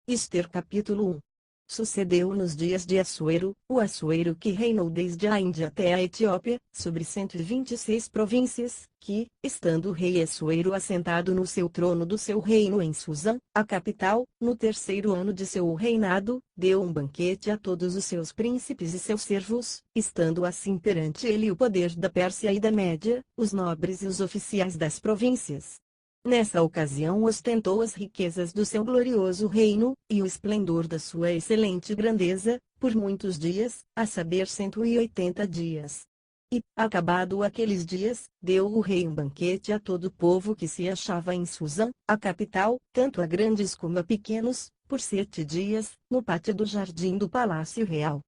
Ester capítulo 1. Sucedeu nos dias de Assuero, o Assuero que reinou desde a Índia até a Etiópia, sobre 126 províncias, que, estando o rei Assuero assentado no seu trono do seu reino em Susã, a capital, no terceiro ano de seu reinado, deu um banquete a todos os seus príncipes e seus servos, estando assim perante ele o poder da Pérsia e da Média, os nobres e os oficiais das províncias. Nessa ocasião ostentou as riquezas do seu glorioso reino, e o esplendor da sua excelente grandeza, por muitos dias, a saber 180 dias. E, acabado aqueles dias, deu o rei um banquete a todo o povo que se achava em Susã, a capital, tanto a grandes como a pequenos, por 7 dias, no pátio do jardim do Palácio Real.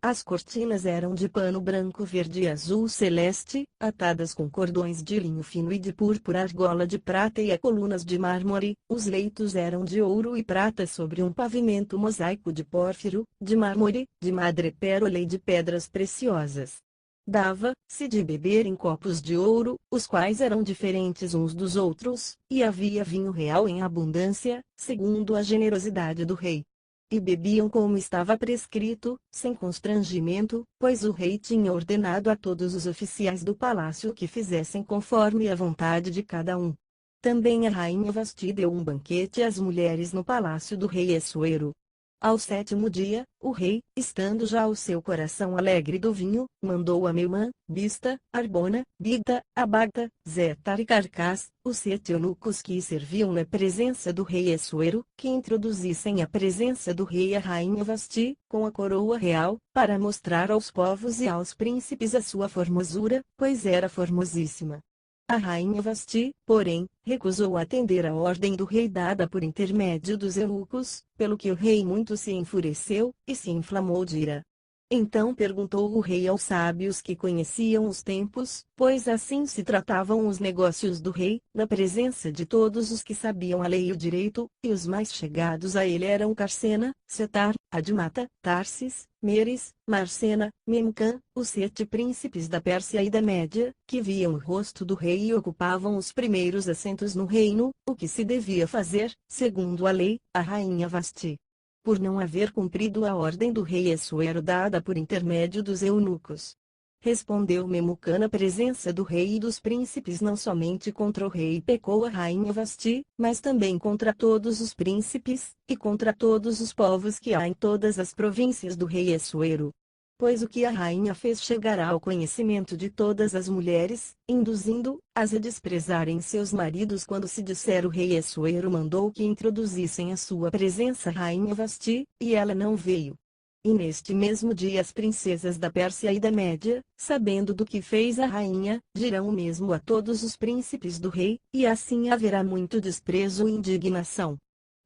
As cortinas eram de pano branco, verde e azul celeste, atadas com cordões de linho fino e de púrpura, argola de prata e a colunas de mármore. Os leitos eram de ouro e prata sobre um pavimento mosaico de pórfiro, de mármore, de madrepérola e de pedras preciosas. Dava-se de beber em copos de ouro, os quais eram diferentes uns dos outros, e havia vinho real em abundância, segundo a generosidade do rei. E bebiam como estava prescrito, sem constrangimento, pois o rei tinha ordenado a todos os oficiais do palácio que fizessem conforme a vontade de cada um. Também a rainha Vasti deu um banquete às mulheres no palácio do rei Assuero. Ao 7º dia, o rei, estando já o seu coração alegre do vinho, mandou a Meumã, Bista, Arbona, Bigta, Abagta, Zetar e Carcás, os 7 eunucos que serviam na presença do rei Assuero, que introduzissem à presença do rei a rainha Vasti, com a coroa real, para mostrar aos povos e aos príncipes a sua formosura, pois era formosíssima. A rainha Vasti, porém, recusou atender à ordem do rei dada por intermédio dos eunucos, pelo que o rei muito se enfureceu, e se inflamou de ira. Então perguntou o rei aos sábios que conheciam os tempos, pois assim se tratavam os negócios do rei, na presença de todos os que sabiam a lei e o direito, e os mais chegados a ele eram Carcena, Setar, Admata, Tarsis, Meres, Marcena, Memcã, os 7 príncipes da Pérsia e da Média, que viam o rosto do rei e ocupavam os primeiros assentos no reino, o que se devia fazer, segundo a lei, a rainha Vasti. Por não haver cumprido a ordem do rei Assuero dada por intermédio dos eunucos. Respondeu Memucã na presença do rei e dos príncipes: não somente contra o rei pecou a rainha Vasti, mas também contra todos os príncipes, e contra todos os povos que há em todas as províncias do rei Assuero. Pois o que a rainha fez chegará ao conhecimento de todas as mulheres, induzindo-as a desprezarem seus maridos. Quando se disser o rei Assuero mandou que introduzissem à sua presença a rainha Vasti, e ela não veio. E neste mesmo dia as princesas da Pérsia e da Média, sabendo do que fez a rainha, dirão o mesmo a todos os príncipes do rei, e assim haverá muito desprezo e indignação.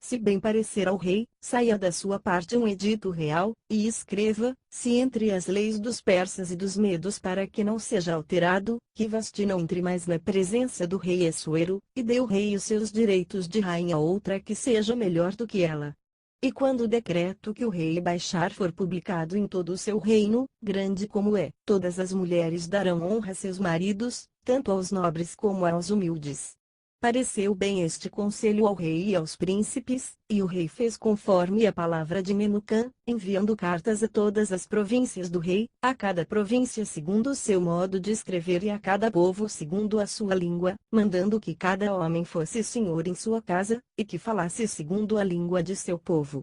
Se bem parecer ao rei, saia da sua parte um edito real, e escreva-se entre as leis dos persas e dos medos para que não seja alterado, que Vasti não entre mais na presença do rei Assuero, e dê o rei os seus direitos de rainha a outra que seja melhor do que ela. E quando o decreto que o rei baixar for publicado em todo o seu reino, grande como é, todas as mulheres darão honra a seus maridos, tanto aos nobres como aos humildes. Pareceu bem este conselho ao rei e aos príncipes, e o rei fez conforme a palavra de Memucã, enviando cartas a todas as províncias do rei, a cada província segundo o seu modo de escrever e a cada povo segundo a sua língua, mandando que cada homem fosse senhor em sua casa, e que falasse segundo a língua de seu povo.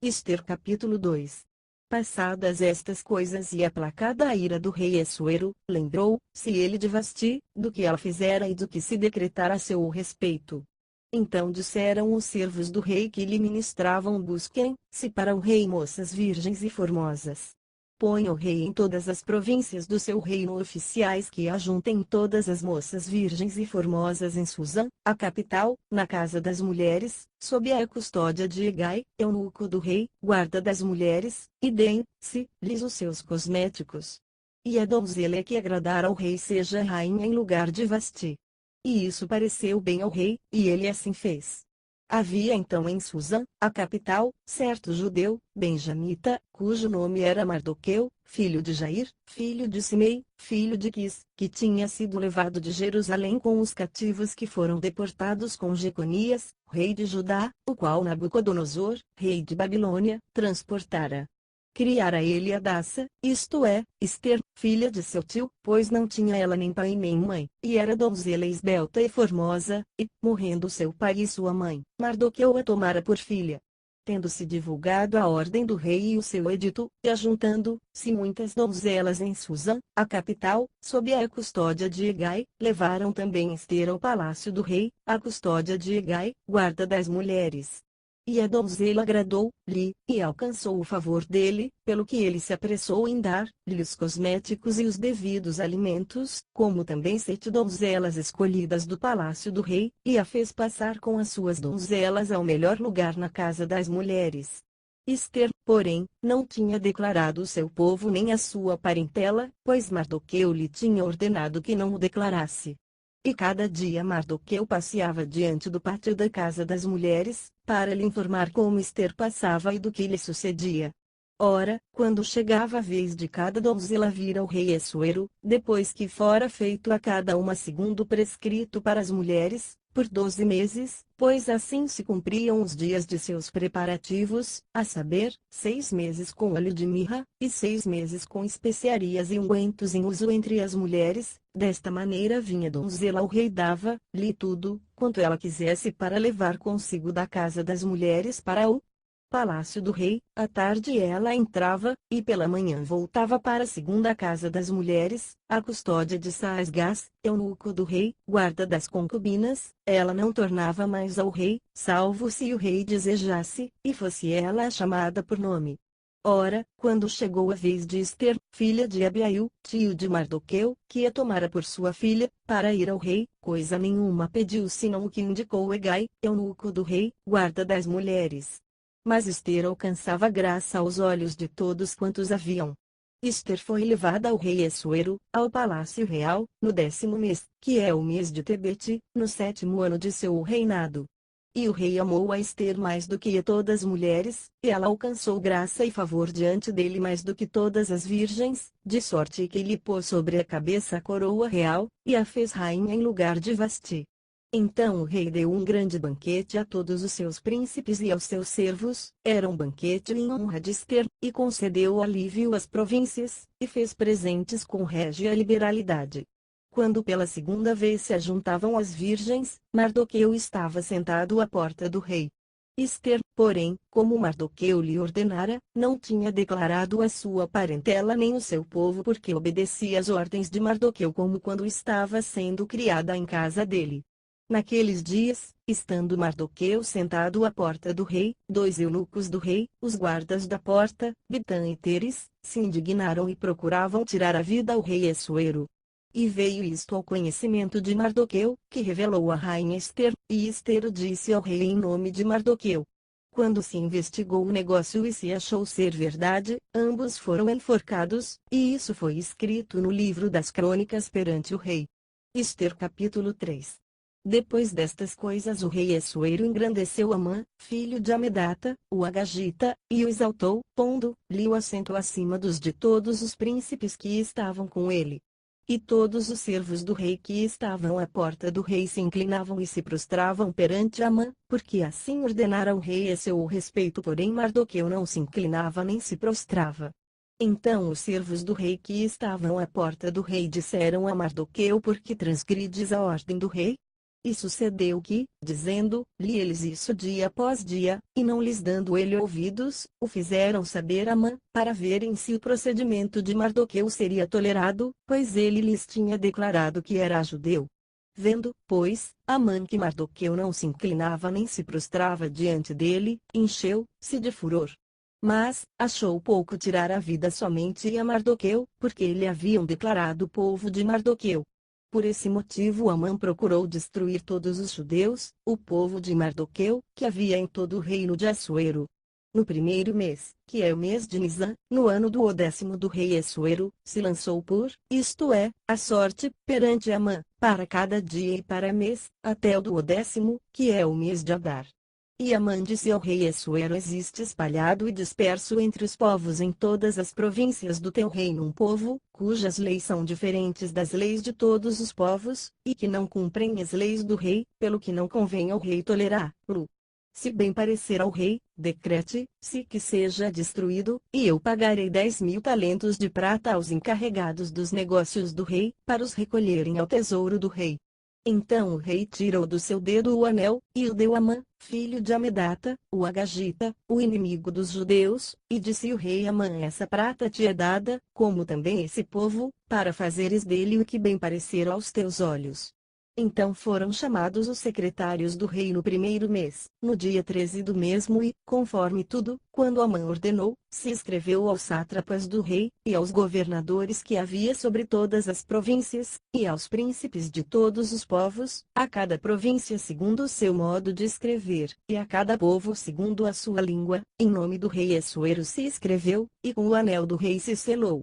Ester capítulo 2. Passadas estas coisas e aplacada a ira do rei Assuero, lembrou-se ele de Vasti, do que ela fizera e do que se decretara a seu respeito. Então disseram os servos do rei que lhe ministravam: busquem-se para o rei moças virgens e formosas. Põe o rei em todas as províncias do seu reino oficiais que ajuntem todas as moças virgens e formosas em Susã, a capital, na casa das mulheres, sob a custódia de Hegai, eunuco do rei, guarda das mulheres, e deem-se-lhes os seus cosméticos. E a donzela que agradar ao rei seja rainha em lugar de Vasti. E isso pareceu bem ao rei, e ele assim fez. Havia então em Susã, a capital, certo judeu, benjamita, cujo nome era Mardoqueu, filho de Jair, filho de Simei, filho de Quis, que tinha sido levado de Jerusalém com os cativos que foram deportados com Jeconias, rei de Judá, o qual Nabucodonosor, rei de Babilônia, transportara. Criara ele Hadassa, isto é, Ester, filha de seu tio, pois não tinha ela nem pai nem mãe, e era donzela esbelta e formosa, e, morrendo seu pai e sua mãe, Mardoqueu a tomara por filha. Tendo-se divulgado a ordem do rei e o seu edito, e ajuntando-se muitas donzelas em Susã, a capital, sob a custódia de Hegai, levaram também Ester ao palácio do rei, a custódia de Hegai, guarda das mulheres. E a donzela agradou-lhe, e alcançou o favor dele, pelo que ele se apressou em dar-lhe os cosméticos e os devidos alimentos, como também 7 donzelas escolhidas do palácio do rei, e a fez passar com as suas donzelas ao melhor lugar na casa das mulheres. Ester, porém, não tinha declarado o seu povo nem a sua parentela, pois Mardoqueu lhe tinha ordenado que não o declarasse. E cada dia Mardoqueu passeava diante do pátio da casa das mulheres, para lhe informar como Ester passava e do que lhe sucedia. Ora, quando chegava a vez de cada donzela vir ao rei Assuero, depois que fora feito a cada uma segundo o prescrito para as mulheres, por 12 meses, pois assim se cumpriam os dias de seus preparativos, a saber, 6 meses com óleo de mirra, e 6 meses com especiarias e ungüentos em uso entre as mulheres, desta maneira vinha a donzela ao rei dava-lhe tudo, quanto ela quisesse para levar consigo da casa das mulheres para o palácio do rei. À tarde ela entrava, e pela manhã voltava para a segunda casa das mulheres, a custódia de Saasgás, eunuco do rei, guarda das concubinas. Ela não tornava mais ao rei, salvo se o rei desejasse, e fosse ela chamada por nome. Ora, quando chegou a vez de Ester, filha de Abiail, tio de Mardoqueu, que a tomara por sua filha, para ir ao rei, coisa nenhuma pediu senão o que indicou Hegai, eunuco do rei, guarda das mulheres. Mas Ester alcançava graça aos olhos de todos quantos haviam. Ester foi levada ao rei Assuero, ao palácio real, no 10º mês, que é o mês de Tebete, no 7º ano de seu reinado. E o rei amou a Ester mais do que a todas as mulheres, e ela alcançou graça e favor diante dele mais do que todas as virgens, de sorte que lhe pôs sobre a cabeça a coroa real, e a fez rainha em lugar de Vasti. Então o rei deu um grande banquete a todos os seus príncipes e aos seus servos, era um banquete em honra de Ester, e concedeu alívio às províncias, e fez presentes com régia liberalidade. Quando pela segunda vez se ajuntavam as virgens, Mardoqueu estava sentado à porta do rei. Ester, porém, como Mardoqueu lhe ordenara, não tinha declarado a sua parentela nem o seu povo porque obedecia às ordens de Mardoqueu como quando estava sendo criada em casa dele. Naqueles dias, estando Mardoqueu sentado à porta do rei, 2 eunucos do rei, os guardas da porta, Bitã e Teres, se indignaram e procuravam tirar a vida ao rei Assuero. E veio isto ao conhecimento de Mardoqueu, que revelou a rainha Ester, e Ester disse ao rei em nome de Mardoqueu. Quando se investigou o negócio e se achou ser verdade, ambos foram enforcados, e isso foi escrito no livro das crônicas perante o rei. Ester capítulo 3. Depois destas coisas o rei Assuero engrandeceu Amã, filho de Amedata, o Agagita, e o exaltou, pondo-lhe o assento acima dos de todos os príncipes que estavam com ele. E todos os servos do rei que estavam à porta do rei se inclinavam e se prostravam perante Amã, porque assim ordenara o rei a seu respeito, porém Mardoqueu não se inclinava nem se prostrava. Então os servos do rei que estavam à porta do rei disseram a Mardoqueu: por que transgrides a ordem do rei? E sucedeu que, dizendo-lhe eles isso dia após dia, e não lhes dando ele ouvidos, o fizeram saber a Amã, para verem se o procedimento de Mardoqueu seria tolerado, pois ele lhes tinha declarado que era judeu. Vendo, pois, Amã que Mardoqueu não se inclinava nem se prostrava diante dele, encheu-se de furor. Mas, achou pouco tirar a vida somente a Mardoqueu, porque lhe haviam declarado o povo de Mardoqueu. Por esse motivo Amã procurou destruir todos os judeus, o povo de Mardoqueu, que havia em todo o reino de Assuero. No primeiro mês, que é o mês de Nisã, no ano do 10º do rei Assuero, se lançou isto é, a sorte, perante Amã, para cada dia e para mês, até o do 10º, que é o mês de Adar. E Amã disse ao rei Assuero: existe espalhado e disperso entre os povos em todas as províncias do teu reino um povo, cujas leis são diferentes das leis de todos os povos, e que não cumprem as leis do rei, pelo que não convém ao rei tolerá-lo. Se bem parecer ao rei, decrete-se que seja destruído, e eu pagarei 10.000 talentos de prata aos encarregados dos negócios do rei, para os recolherem ao tesouro do rei. Então o rei tirou do seu dedo o anel, e o deu a Amã, filho de Amedata, o Agagita, o inimigo dos judeus, e disse o rei a Amã: essa prata te é dada, como também esse povo, para fazeres dele o que bem parecer aos teus olhos. Então foram chamados os secretários do rei no primeiro mês, no dia 13 do mesmo e, conforme tudo, quando Amã ordenou, se escreveu aos sátrapas do rei, e aos governadores que havia sobre todas as províncias, e aos príncipes de todos os povos, a cada província segundo o seu modo de escrever, e a cada povo segundo a sua língua, em nome do rei Assuero se escreveu, e com o anel do rei se selou.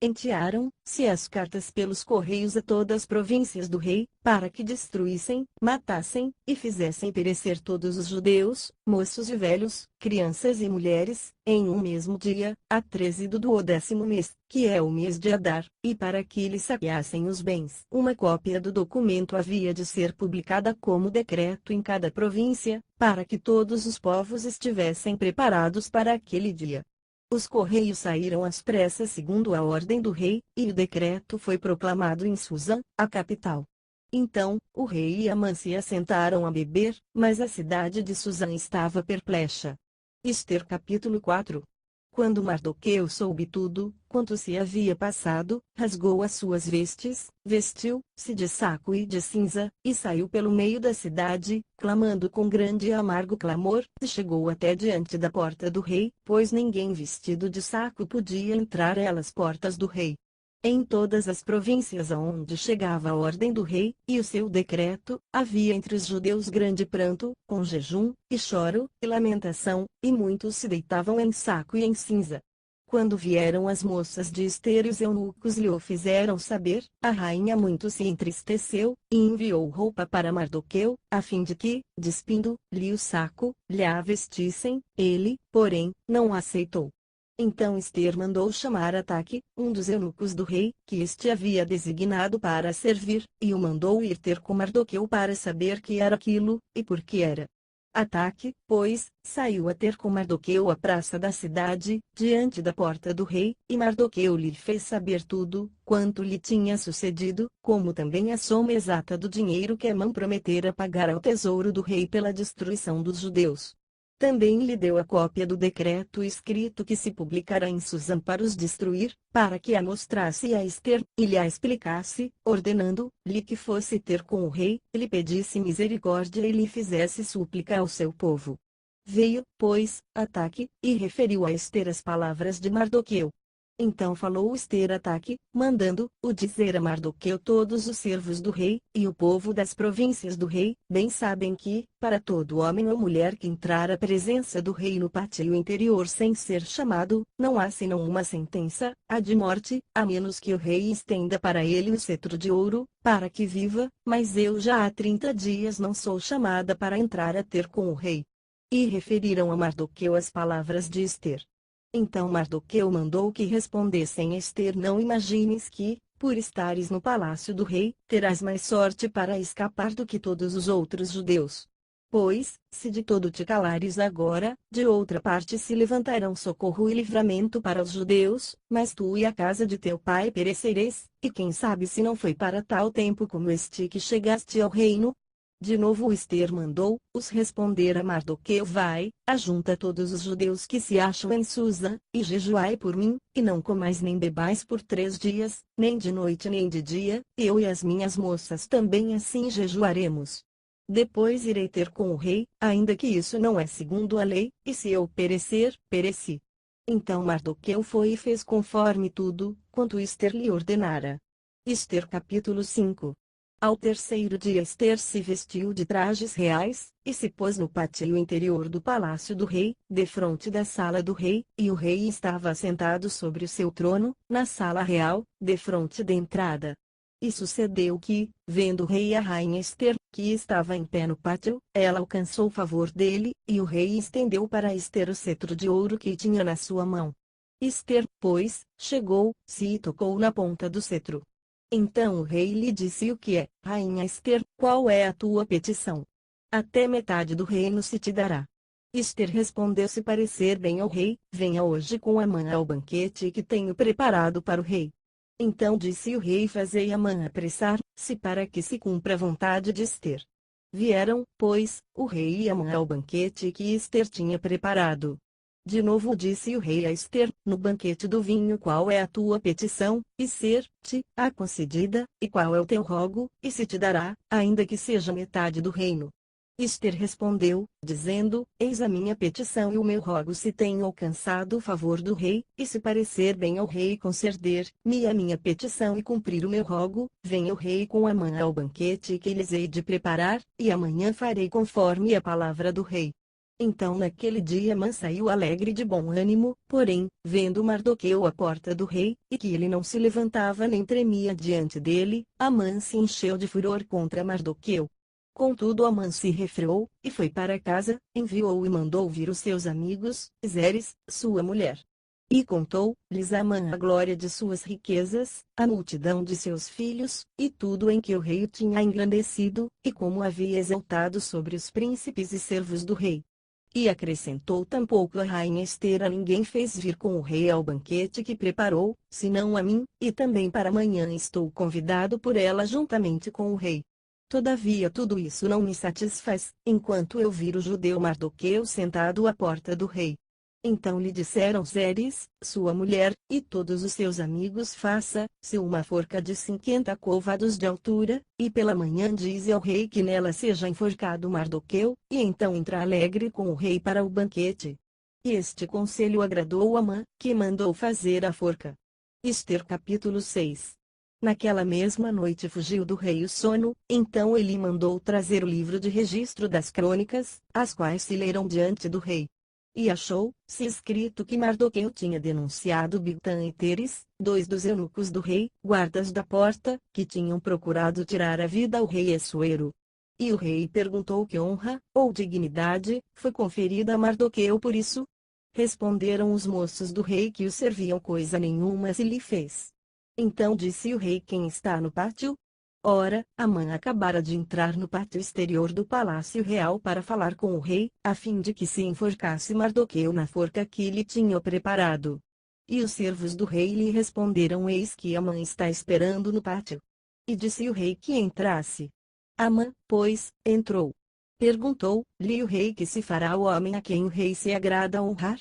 Enviaram-se as cartas pelos correios a todas as províncias do rei, para que destruíssem, matassem, e fizessem perecer todos os judeus, moços e velhos, crianças e mulheres, em um mesmo dia, a 13 do 12º mês, que é o mês de Adar, e para que lhes saqueassem os bens. Uma cópia do documento havia de ser publicada como decreto em cada província, para que todos os povos estivessem preparados para aquele dia. Os correios saíram às pressas segundo a ordem do rei, e o decreto foi proclamado em Susã, a capital. Então, o rei e Amã se assentaram a beber, mas a cidade de Susã estava perplexa. Ester capítulo 4. Quando Mardoqueu soube tudo, quanto se havia passado, rasgou as suas vestes, vestiu-se de saco e de cinza, e saiu pelo meio da cidade, clamando com grande e amargo clamor, e chegou até diante da porta do rei, pois ninguém vestido de saco podia entrar às portas do rei. Em todas as províncias aonde chegava a ordem do rei, e o seu decreto, havia entre os judeus grande pranto, com jejum, e choro, e lamentação, e muitos se deitavam em saco e em cinza. Quando vieram as moças de Ester e os eunucos lhe o fizeram saber, a rainha muito se entristeceu, e enviou roupa para Mardoqueu, a fim de que, despindo-lhe o saco, lhe a vestissem, ele, porém, não aceitou. Então Ester mandou chamar Ataque, um dos eunucos do rei, que este havia designado para servir, e o mandou ir ter com Mardoqueu para saber que era aquilo, e por que era. Ataque, pois, saiu a ter com Mardoqueu à praça da cidade, diante da porta do rei, e Mardoqueu lhe fez saber tudo, quanto lhe tinha sucedido, como também a soma exata do dinheiro que Amã prometera pagar ao tesouro do rei pela destruição dos judeus. Também lhe deu a cópia do decreto escrito que se publicará em Susã para os destruir, para que a mostrasse a Ester, e lhe a explicasse, ordenando-lhe que fosse ter com o rei, lhe pedisse misericórdia e lhe fizesse súplica ao seu povo. Veio, pois, Ataque, e referiu a Ester as palavras de Mardoqueu. Então falou Ester a Ataque, mandando-o dizer a Mardoqueu: todos os servos do rei, e o povo das províncias do rei, bem sabem que, para todo homem ou mulher que entrar à presença do rei no pátio interior sem ser chamado, não há senão uma sentença, a de morte, a menos que o rei estenda para ele o cetro de ouro, para que viva, mas eu já há 30 dias não sou chamada para entrar a ter com o rei. E referiram a Mardoqueu as palavras de Ester. Então Mardoqueu mandou que respondessem a Ester: não imagines que, por estares no palácio do rei, terás mais sorte para escapar do que todos os outros judeus. Pois, se de todo te calares agora, de outra parte se levantarão socorro e livramento para os judeus, mas tu e a casa de teu pai perecereis, e quem sabe se não foi para tal tempo como este que chegaste ao reino? De novo Ester mandou-os responder a Mardoqueu: vai, ajunta todos os judeus que se acham em Susã, e jejuai por mim, e não comais nem bebais por 3 dias, nem de noite nem de dia, eu e as minhas moças também assim jejuaremos. Depois irei ter com o rei, ainda que isso não é segundo a lei, e se eu perecer, pereci. Então Mardoqueu foi e fez conforme tudo, quanto Ester lhe ordenara. Ester capítulo 5. Ao terceiro dia Ester se vestiu de trajes reais, e se pôs no pátio interior do palácio do rei, defronte da sala do rei, e o rei estava assentado sobre o seu trono, na sala real, defronte da entrada. E sucedeu que, vendo o rei e a rainha Ester, que estava em pé no pátio, ela alcançou o favor dele, e o rei estendeu para Ester o cetro de ouro que tinha na sua mão. Ester, pois, chegou-se e tocou na ponta do cetro. Então o rei lhe disse: o que é, rainha Ester, qual é a tua petição? Até metade do reino se te dará. Ester respondeu: se parecer bem ao rei, venha hoje com Amã ao banquete que tenho preparado para o rei. Então disse o rei: fazei Amã apressar-se para que se cumpra a vontade de Ester. Vieram, pois, o rei e Amã ao banquete que Ester tinha preparado. De novo disse o rei a Ester: no banquete do vinho, qual é a tua petição, e ser-te-á concedida, e qual é o teu rogo, e se te dará, ainda que seja metade do reino. Ester respondeu, dizendo: eis a minha petição e o meu rogo, se tenho alcançado o favor do rei, e se parecer bem ao rei conceder-me a minha petição e cumprir o meu rogo, venha o rei com Amã ao banquete que lhes hei de preparar, e amanhã farei conforme a palavra do rei. Então naquele dia Amã saiu alegre de bom ânimo, porém, vendo Mardoqueu à porta do rei, e que ele não se levantava nem tremia diante dele, Amã se encheu de furor contra Mardoqueu. Contudo Amã se refreou, e foi para casa, enviou e mandou vir os seus amigos, Zeres, sua mulher. E contou-lhes Amã a glória de suas riquezas, a multidão de seus filhos, e tudo em que o rei o tinha engrandecido, e como havia exaltado sobre os príncipes e servos do rei. E acrescentou: tampouco a rainha Ester a ninguém fez vir com o rei ao banquete que preparou, senão a mim, e também para amanhã estou convidado por ela juntamente com o rei. Todavia tudo isso não me satisfaz, enquanto eu vir o judeu Mardoqueu sentado à porta do rei. Então lhe disseram Zeres, sua mulher, e todos os seus amigos: faça-se uma forca de 50 côvados de altura, e pela manhã dize ao rei que nela seja enforcado Mardoqueu, e então entra alegre com o rei para o banquete. E este conselho agradou Amã, que mandou fazer a forca. Ester capítulo 6. Naquela mesma noite fugiu do rei o sono, então ele mandou trazer o livro de registro das crônicas, as quais se leram diante do rei. E achou-se escrito que Mardoqueu tinha denunciado Bigtã e Teres, dois dos eunucos do rei, guardas da porta, que tinham procurado tirar a vida ao rei Assuero. E o rei perguntou: que honra, ou dignidade, foi conferida a Mardoqueu por isso? Responderam os moços do rei que o serviam: coisa nenhuma se lhe fez. Então disse o rei: quem está no pátio? Ora, Amã acabara de entrar no pátio exterior do palácio real para falar com o rei, a fim de que se enforcasse Mardoqueu na forca que lhe tinha preparado. E os servos do rei lhe responderam: eis que Amã está esperando no pátio. E disse o rei que entrasse. Amã, pois, entrou. Perguntou-lhe o rei: que se fará o homem a quem o rei se agrada honrar?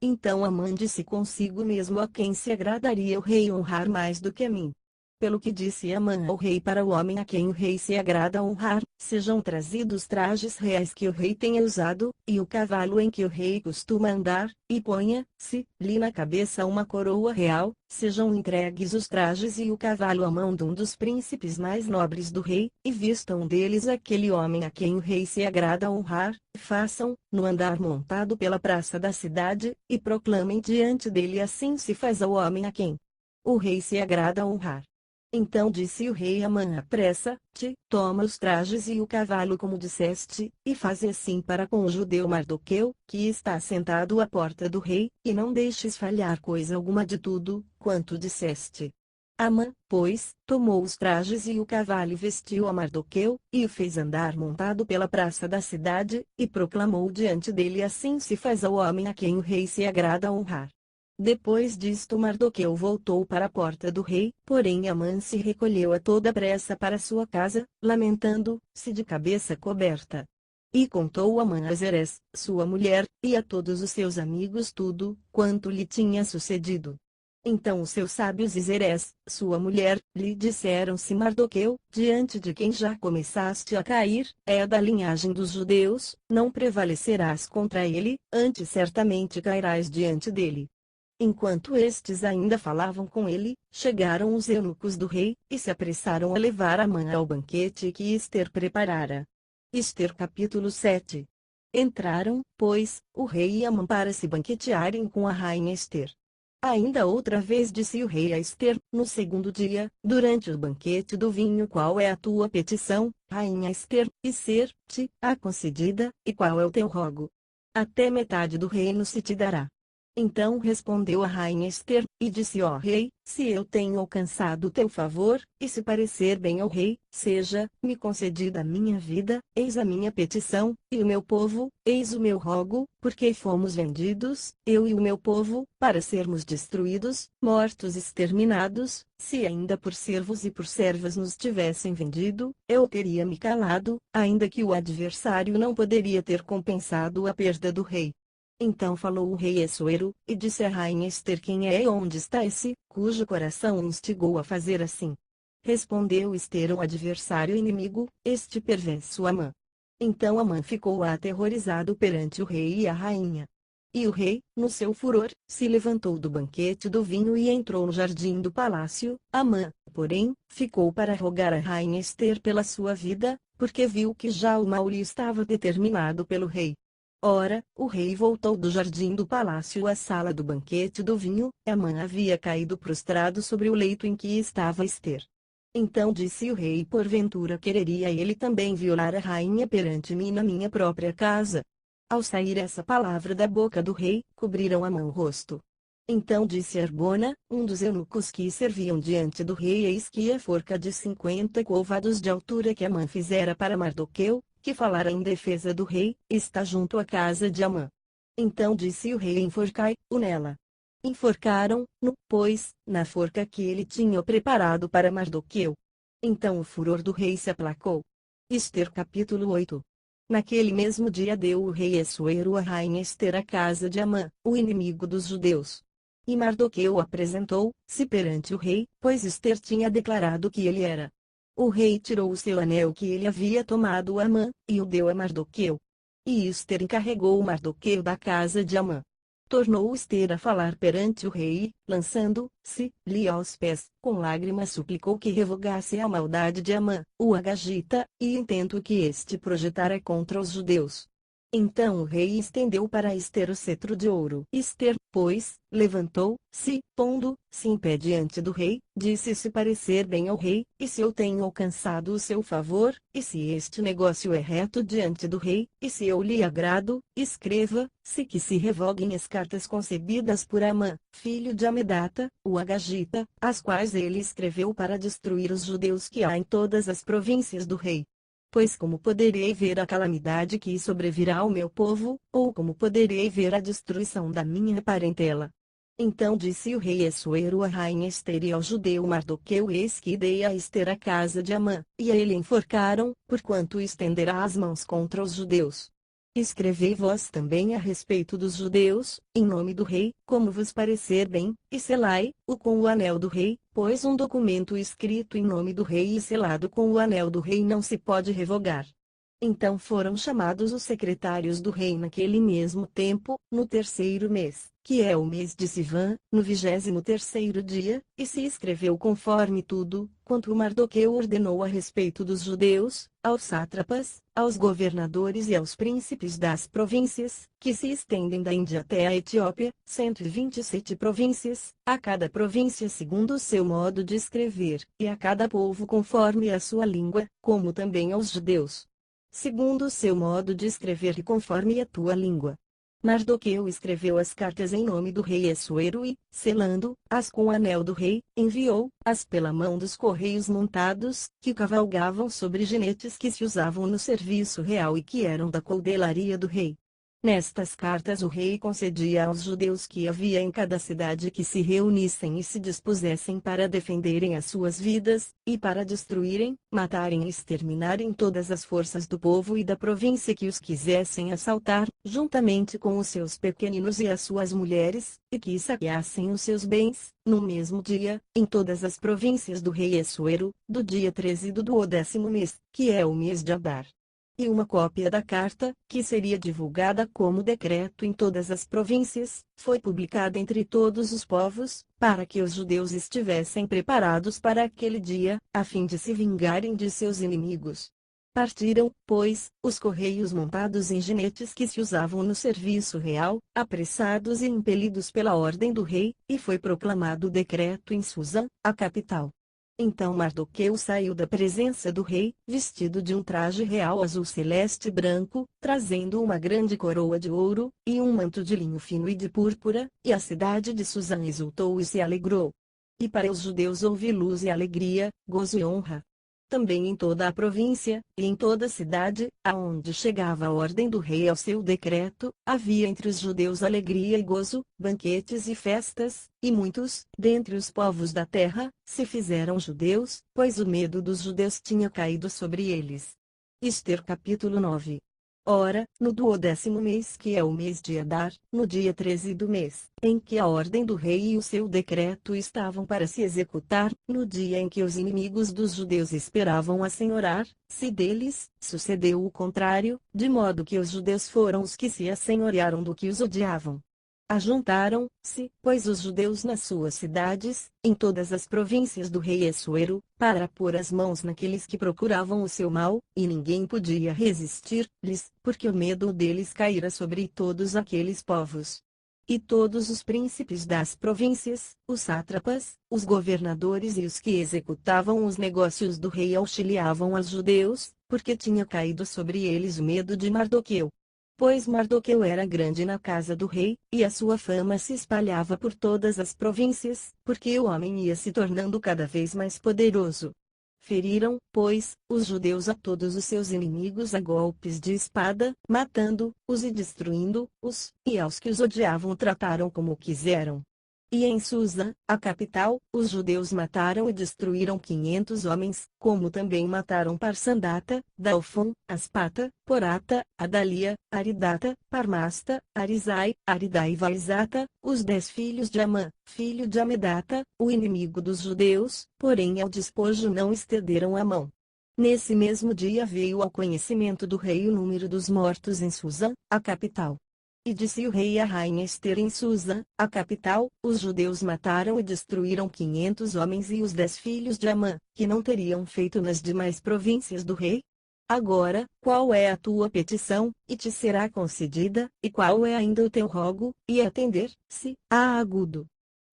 Então Amã disse consigo mesmo: a quem se agradaria o rei honrar mais do que a mim? Pelo que disse Amã ao rei: para o homem a quem o rei se agrada honrar, sejam trazidos trajes reais que o rei tenha usado, e o cavalo em que o rei costuma andar, e ponha-se-lhe na cabeça uma coroa real, sejam entregues os trajes e o cavalo à mão de um dos príncipes mais nobres do rei, e vistam deles aquele homem a quem o rei se agrada honrar, façam, no andar montado pela praça da cidade, e proclamem diante dele: assim se faz ao homem a quem o rei se agrada honrar. Então disse o rei a Amã: apressa-te, toma os trajes e o cavalo como disseste, e faze assim para com o judeu Mardoqueu, que está sentado à porta do rei, e não deixes falhar coisa alguma de tudo quanto disseste. Amã, pois, tomou os trajes e o cavalo e vestiu a Mardoqueu, e o fez andar montado pela praça da cidade, e proclamou diante dele: assim se faz ao homem a quem o rei se agrada honrar. Depois disto Mardoqueu voltou para a porta do rei, porém Amã se recolheu a toda pressa para sua casa, lamentando-se de cabeça coberta. E contou Amã a Zeres, sua mulher, e a todos os seus amigos tudo quanto lhe tinha sucedido. Então os seus sábios e Zeres, sua mulher, lhe disseram: se Mardoqueu, diante de quem já começaste a cair, é da linhagem dos judeus, não prevalecerás contra ele, antes certamente cairás diante dele. Enquanto estes ainda falavam com ele, chegaram os eunucos do rei, e se apressaram a levar Amã ao banquete que Ester preparara. Ester capítulo 7. Entraram, pois, o rei e Amã para se banquetearem com a rainha Ester. Ainda outra vez disse o rei a Ester, no segundo dia, durante o banquete do vinho: qual é a tua petição, rainha Ester, e ser-te-á concedida, e qual é o teu rogo? Até metade do reino se te dará. Então respondeu a rainha Ester, e disse: ó rei, se eu tenho alcançado o teu favor, e se parecer bem ao rei, seja-me concedida a minha vida, eis a minha petição, e o meu povo, eis o meu rogo, porque fomos vendidos, eu e o meu povo, para sermos destruídos, mortos, exterminados. Se ainda por servos e por servas nos tivessem vendido, eu teria me calado, ainda que o adversário não poderia ter compensado a perda do rei. Então falou o rei Assuero, e disse à rainha Ester: quem é e onde está esse, cujo coração o instigou a fazer assim? Respondeu Ester: o adversário inimigo, este perverso Amã. Então Amã ficou aterrorizado perante o rei e a rainha. E o rei, no seu furor, se levantou do banquete do vinho e entrou no jardim do palácio. Amã, porém, ficou para rogar à rainha Ester pela sua vida, porque viu que já o mal lhe estava determinado pelo rei. Ora, o rei voltou do jardim do palácio à sala do banquete do vinho. Amã havia caído prostrado sobre o leito em que estava Ester. Então disse o rei: porventura quereria ele também violar a rainha perante mim na minha própria casa? Ao sair essa palavra da boca do rei, cobriram Amã o rosto. Então disse Arbona, um dos eunucos que serviam diante do rei: eis que a forca de 50 côvados de altura que Amã fizera para Mardoqueu, que falara em defesa do rei, está junto à casa de Amã. Então disse o rei: enforcai-o nela. Enforcaram-no, pois, na forca que ele tinha preparado para Mardoqueu. Então o furor do rei se aplacou. Ester capítulo 8. Naquele mesmo dia deu o rei Assuero a rainha Ester à casa de Amã, o inimigo dos judeus. E Mardoqueu apresentou-se perante o rei, pois Ester tinha declarado que ele era. O rei tirou o seu anel que ele havia tomado a Amã, e o deu a Mardoqueu. E Ester encarregou o Mardoqueu da casa de Amã. Tornou Ester a falar perante o rei, lançando-se-lhe aos pés, com lágrimas suplicou que revogasse a maldade de Amã, o agagita, e intento que este projetara contra os judeus. Então o rei estendeu para Ester o cetro de ouro. Ester, pois, levantou-se, pondo-se em pé diante do rei, disse: se parecer bem ao rei, e se eu tenho alcançado o seu favor, e se este negócio é reto diante do rei, e se eu lhe agrado, escreva-se que se revoguem as cartas concebidas por Amã, filho de Amedata, o agagita, as quais ele escreveu para destruir os judeus que há em todas as províncias do rei. Pois como poderei ver a calamidade que sobrevirá ao meu povo, ou como poderei ver a destruição da minha parentela? Então disse o rei Assuero à rainha Ester e ao judeu Mardoqueu: eis que dei a Ester a casa de Amã, e a ele enforcaram, porquanto estenderá as mãos contra os judeus. Escrevei vós também a respeito dos judeus, em nome do rei, como vos parecer bem, e selai-o com o anel do rei, pois um documento escrito em nome do rei e selado com o anel do rei não se pode revogar. Então foram chamados os secretários do rei naquele mesmo tempo, no terceiro mês, que é o mês de Sivan, no 23º dia, e se escreveu conforme tudo, quanto Mardoqueu ordenou a respeito dos judeus, aos sátrapas, aos governadores e aos príncipes das províncias, que se estendem da Índia até a Etiópia, 127 províncias, a cada província segundo o seu modo de escrever, e a cada povo conforme a sua língua, como também aos judeus, segundo o seu modo de escrever e conforme a tua língua. Mardoqueu escreveu as cartas em nome do rei Assuero e, selando-as com o anel do rei, enviou-as pela mão dos correios montados, que cavalgavam sobre jinetes que se usavam no serviço real e que eram da coudelaria do rei. Nestas cartas o rei concedia aos judeus que havia em cada cidade que se reunissem e se dispusessem para defenderem as suas vidas, e para destruírem, matarem e exterminarem todas as forças do povo e da província que os quisessem assaltar, juntamente com os seus pequeninos e as suas mulheres, e que saqueassem os seus bens, no mesmo dia, em todas as províncias do rei Assuero, do dia 13 do 10º mês, que é o mês de Adar. E uma cópia da carta, que seria divulgada como decreto em todas as províncias, foi publicada entre todos os povos, para que os judeus estivessem preparados para aquele dia, a fim de se vingarem de seus inimigos. Partiram, pois, os correios montados em jinetes que se usavam no serviço real, apressados e impelidos pela ordem do rei, e foi proclamado o decreto em Susã, a capital. Então Mardoqueu saiu da presença do rei, vestido de um traje real azul celeste e branco, trazendo uma grande coroa de ouro, e um manto de linho fino e de púrpura, e a cidade de Susã exultou e se alegrou. E para os judeus houve luz e alegria, gozo e honra. Também em toda a província, e em toda a cidade, aonde chegava a ordem do rei ao seu decreto, havia entre os judeus alegria e gozo, banquetes e festas, e muitos, dentre os povos da terra, se fizeram judeus, pois o medo dos judeus tinha caído sobre eles. Ester capítulo 9. Ora, no 12º mês, que é o mês de Adar, no dia 13 do mês, em que a ordem do rei e o seu decreto estavam para se executar, no dia em que os inimigos dos judeus esperavam assenhorar, se deles sucedeu o contrário, de modo que os judeus foram os que se assenhorearam do que os odiavam. Ajuntaram-se, pois, os judeus nas suas cidades, em todas as províncias do rei Assuero, para pôr as mãos naqueles que procuravam o seu mal, e ninguém podia resistir-lhes, porque o medo deles caíra sobre todos aqueles povos. E todos os príncipes das províncias, os sátrapas, os governadores e os que executavam os negócios do rei auxiliavam os judeus, porque tinha caído sobre eles o medo de Mardoqueu. Pois Mardoqueu era grande na casa do rei, e a sua fama se espalhava por todas as províncias, porque o homem ia se tornando cada vez mais poderoso. Feriram, pois, os judeus a todos os seus inimigos a golpes de espada, matando-os e destruindo-os, e aos que os odiavam trataram como quiseram. E em Susã, a capital, os judeus mataram e destruíram 500 homens, como também mataram Parsandata, Dalfon, Aspata, Porata, Adalia, Aridata, Parmasta, Arizai, Aridai e Vaizata, os 10 filhos de Amã, filho de Amedata, o inimigo dos judeus, porém ao despojo não estenderam a mão. Nesse mesmo dia veio ao conhecimento do rei o número dos mortos em Susã, a capital. E disse o rei à rainha Ester em Susã, a capital: os judeus mataram e destruíram 500 homens e os 10 filhos de Amã, que não teriam feito nas demais províncias do rei? Agora, qual é a tua petição, e te será concedida, e qual é ainda o teu rogo, e atender-se, a agudo?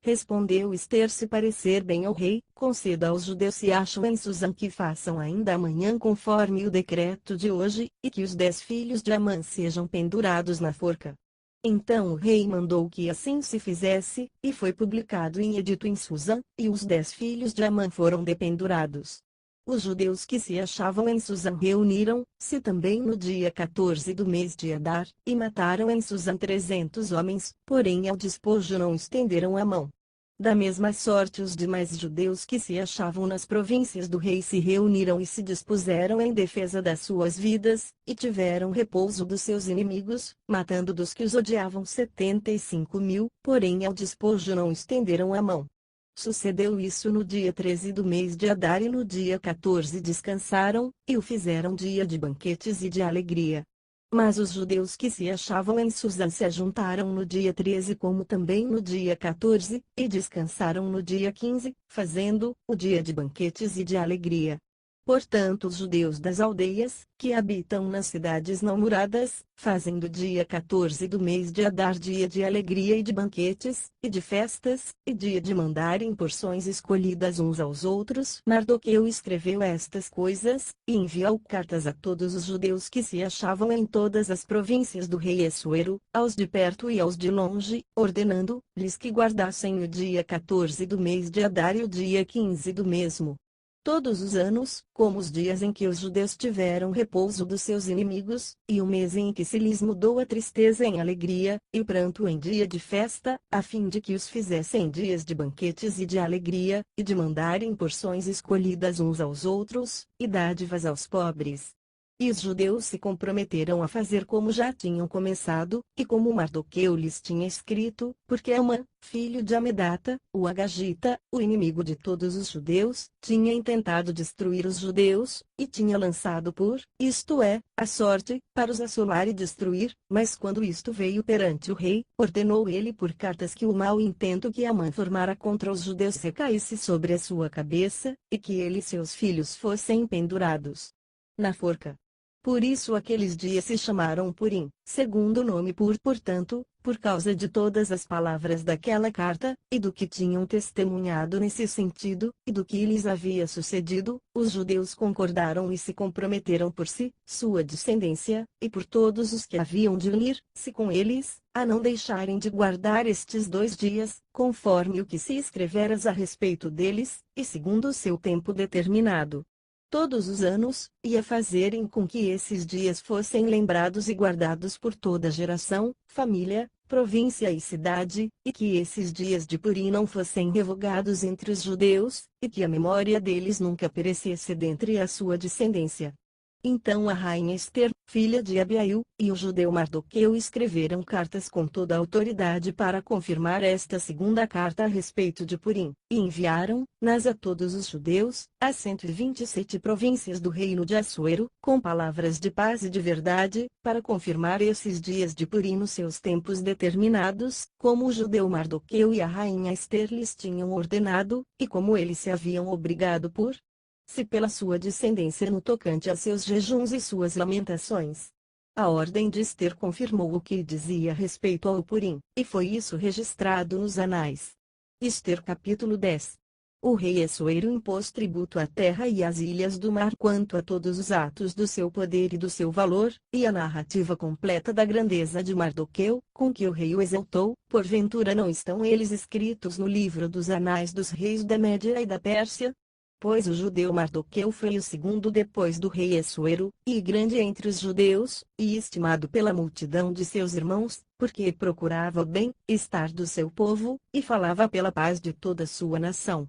Respondeu Ester: se parecer bem ao rei, conceda aos judeus se acham em Susã que façam ainda amanhã conforme o decreto de hoje, e que os 10 filhos de Amã sejam pendurados na forca. Então o rei mandou que assim se fizesse, e foi publicado em edito em Susã, e os 10 filhos de Amã foram dependurados. Os judeus que se achavam em Susã reuniram-se também no dia 14 do mês de Adar, e mataram em Susã 300 homens, porém ao despojo não estenderam a mão. Da mesma sorte os demais judeus que se achavam nas províncias do rei se reuniram e se dispuseram em defesa das suas vidas, e tiveram repouso dos seus inimigos, matando dos que os odiavam 75.000, porém ao despojo não estenderam a mão. Sucedeu isso no dia 13 do mês de Adar, e no dia 14 descansaram, e o fizeram dia de banquetes e de alegria. Mas os judeus que se achavam em Susã se ajuntaram no dia 13 como também no dia 14, e descansaram no dia 15, fazendo o dia de banquetes e de alegria. Portanto os judeus das aldeias, que habitam nas cidades não muradas, fazem do dia 14 do mês de Adar dia de alegria e de banquetes, e de festas, e dia de mandarem porções escolhidas uns aos outros. Mardoqueu escreveu estas coisas, e enviou cartas a todos os judeus que se achavam em todas as províncias do rei Assuero, aos de perto e aos de longe, ordenando-lhes que guardassem o dia 14 do mês de Adar e o dia 15 do mesmo. Todos os anos, como os dias em que os judeus tiveram repouso dos seus inimigos, e o mês em que se lhes mudou a tristeza em alegria, e o pranto em dia de festa, a fim de que os fizessem dias de banquetes e de alegria, e de mandarem porções escolhidas uns aos outros, e dádivas aos pobres. E os judeus se comprometeram a fazer como já tinham começado, e como Mardoqueu lhes tinha escrito, porque Amã, filho de Amedata, o Agagita, o inimigo de todos os judeus, tinha intentado destruir os judeus, e tinha lançado isto é, a sorte, para os assolar e destruir, mas quando isto veio perante o rei, ordenou ele por cartas que o mau intento que Amã formara contra os judeus recaísse sobre a sua cabeça, e que ele e seus filhos fossem pendurados. na forca. Por isso aqueles dias se chamaram Purim, segundo nome portanto, por causa de todas as palavras daquela carta, e do que tinham testemunhado nesse sentido, e do que lhes havia sucedido, os judeus concordaram e se comprometeram por si, sua descendência, e por todos os que haviam de unir-se com eles, a não deixarem de guardar estes 2 dias, conforme o que se escreveras a respeito deles, e segundo o seu tempo determinado. Todos os anos, e a fazerem com que esses dias fossem lembrados e guardados por toda geração, família, província e cidade, e que esses dias de Purim não fossem revogados entre os judeus, e que a memória deles nunca perecesse dentre a sua descendência. Então a rainha Ester, filha de Abiail, e o judeu Mardoqueu escreveram cartas com toda a autoridade para confirmar esta segunda carta a respeito de Purim, e enviaram-nas a todos os judeus, as 127 províncias do reino de Assuero, com palavras de paz e de verdade, para confirmar esses dias de Purim nos seus tempos determinados, como o judeu Mardoqueu e a rainha Ester lhes tinham ordenado, e como eles se haviam obrigado por se pela sua descendência no tocante a seus jejuns e suas lamentações. A ordem de Ester confirmou o que dizia respeito ao Purim, e foi isso registrado nos anais. Ester capítulo 10. O rei Assuero impôs tributo à terra e às ilhas do mar quanto a todos os atos do seu poder e do seu valor, e a narrativa completa da grandeza de Mardoqueu, com que o rei o exaltou, porventura não estão eles escritos no livro dos anais dos reis da Média e da Pérsia? Pois o judeu Mardoqueu foi o segundo depois do rei Assuero, e grande entre os judeus, e estimado pela multidão de seus irmãos, porque procurava o bem-estar do seu povo, e falava pela paz de toda a sua nação.